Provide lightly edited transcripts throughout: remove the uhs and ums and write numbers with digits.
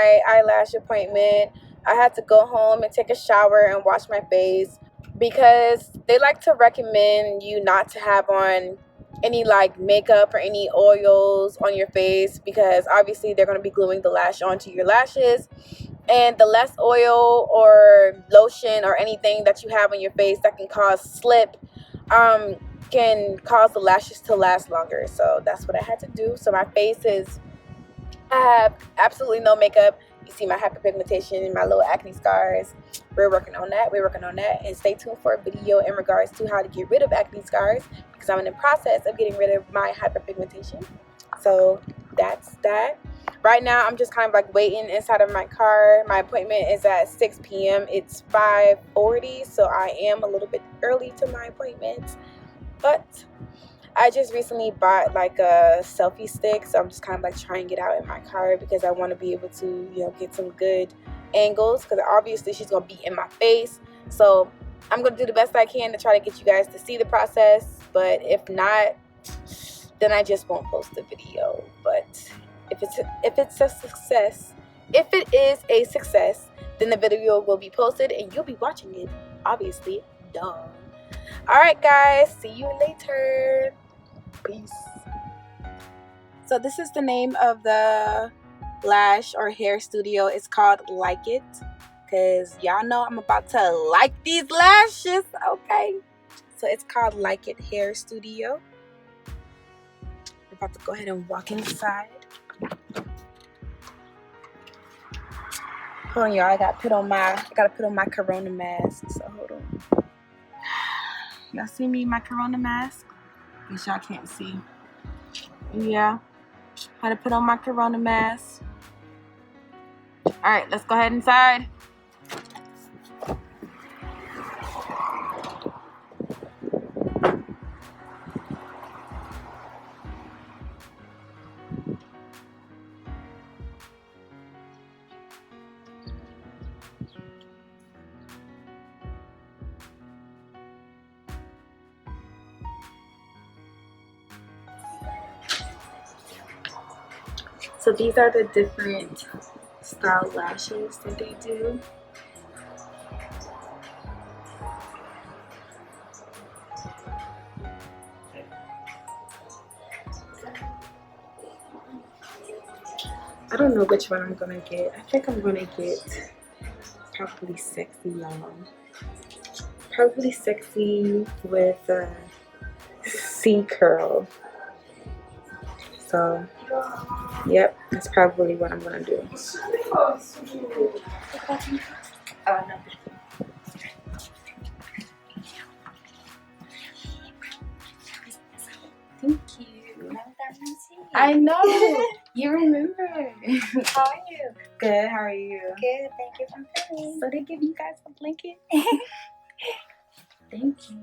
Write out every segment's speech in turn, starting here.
my eyelash appointment, I had to go home and take a shower and wash my face because they like to recommend you not to have on any like makeup or any oils on your face because obviously they're going to be gluing the lash onto your lashes, and the less oil or lotion or anything that you have on your face that can cause slip um, can cause the lashes to last longer. So that's what I had to do. So my face is, I have absolutely no makeup. You see my hyperpigmentation and my little acne scars. We're working on that. We're working on that. And stay tuned for a video in regards to how to get rid of acne scars because I'm in the process of getting rid of my hyperpigmentation. So that's that. Right now, I'm just kind of like waiting inside of my car. My appointment is at 6 p.m. It's 5:40, so I am a little bit early to my appointment. But I just recently bought like a selfie stick, so I'm just kind of like trying it out in my car because I want to be able to, get some good angles because obviously she's going to be in my face. So I'm going to do the best I can to try to get you guys to see the process, but if not, then I just won't post the video. But if it is a success, then the video will be posted and you'll be watching it, obviously. Duh. Alright guys, see you later. Peace. So this is the name of the lash or hair studio. It's called Like It, because y'all know I'm about to like these lashes, okay? So it's called Like It Hair Studio. I'm about to go ahead and walk inside. Hold on, y'all. I gotta put on my corona mask. So hold on. Y'all see me in my corona mask? Guess y'all can't see. Yeah. Had to put on my corona mask. Alright, let's go ahead inside. So these are the different style lashes that they do. I don't know which one I'm gonna get. I think I'm gonna get probably sexy, y'all. Probably sexy with C curl. So, yep, that's probably what I'm gonna do. Oh, no. Thank you. I know. You remember. How are you? Good. How are you? Good. Thank you for coming. So they give you guys a blanket? Thank you.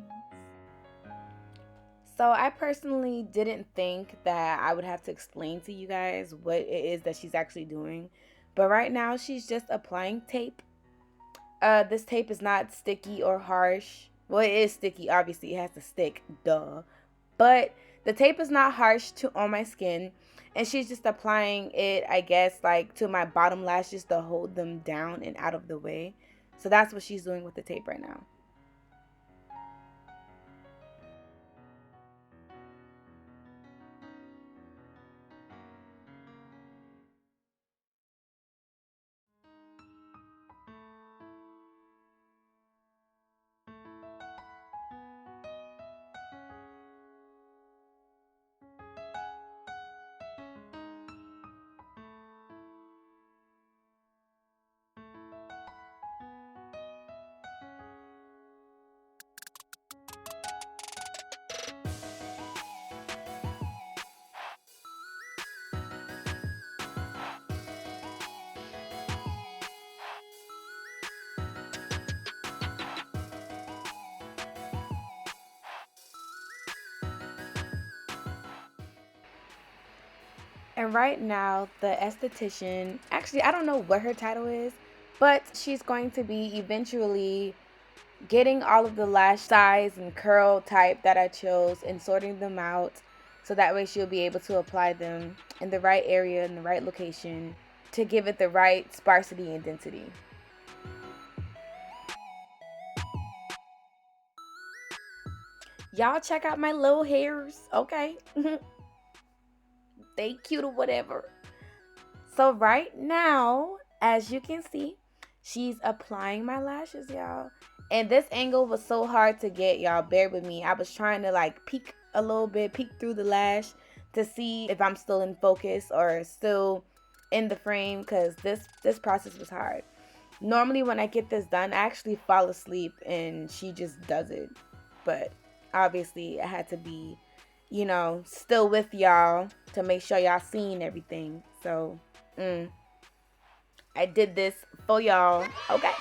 So I personally didn't think that I would have to explain to you guys what it is that she's actually doing. But right now she's just applying tape. This tape is not sticky or harsh. Well, it is sticky. Obviously, it has to stick. Duh. But the tape is not harsh on my skin. And she's just applying it, I guess, like to my bottom lashes to hold them down and out of the way. So that's what she's doing with the tape right now. And right now, the esthetician, actually, I don't know what her title is, but she's going to be eventually getting all of the lash size and curl type that I chose and sorting them out so that way she'll be able to apply them in the right area, in the right location, to give it the right sparsity and density. Y'all check out my little hairs, okay? They cute or whatever. So right now, as you can see, she's applying my lashes, y'all. And this angle was so hard to get, y'all. Bear with me. I was trying to like peek a little bit, peek through the lash to see if I'm still in focus or still in the frame, because this process was hard. Normally when I get this done, I actually fall asleep and she just does it. But obviously I had to be, you know, still with y'all to make sure y'all seen everything. So I did this for y'all. Okay.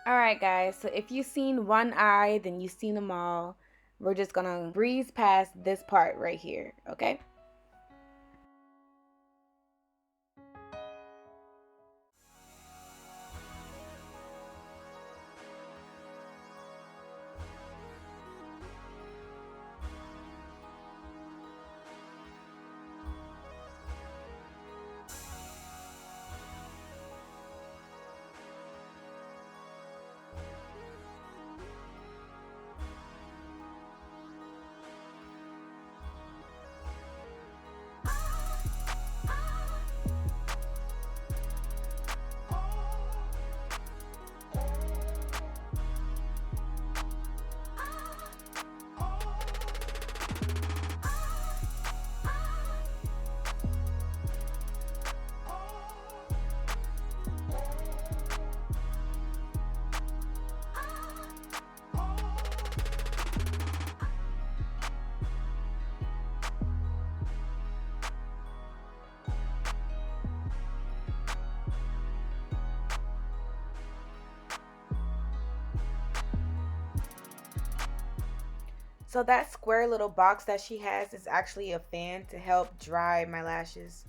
Alright guys, so if you've seen one eye, then you've seen them all. We're just gonna breeze past this part right here, okay? So that square little box that she has is actually a fan to help dry my lashes.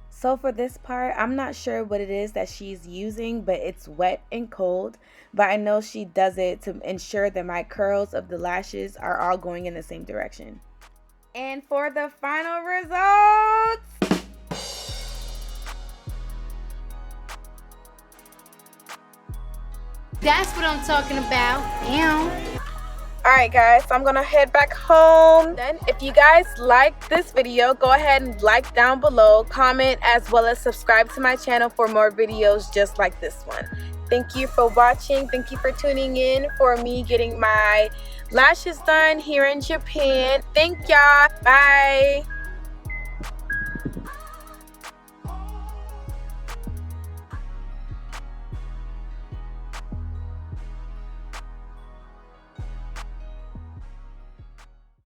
So for this part, I'm not sure what it is that she's using, but it's wet and cold. But I know she does it to ensure that my curls of the lashes are all going in the same direction. And for the final results, that's what I'm talking about. Damn. alright guys, so I'm gonna head back home. Then if you guys like this video, go ahead and like down below, comment, as well as subscribe to my channel for more videos just like this one. Thank you for watching. Thank you for tuning in for me getting my lashes done here in Japan. Thank y'all. Bye.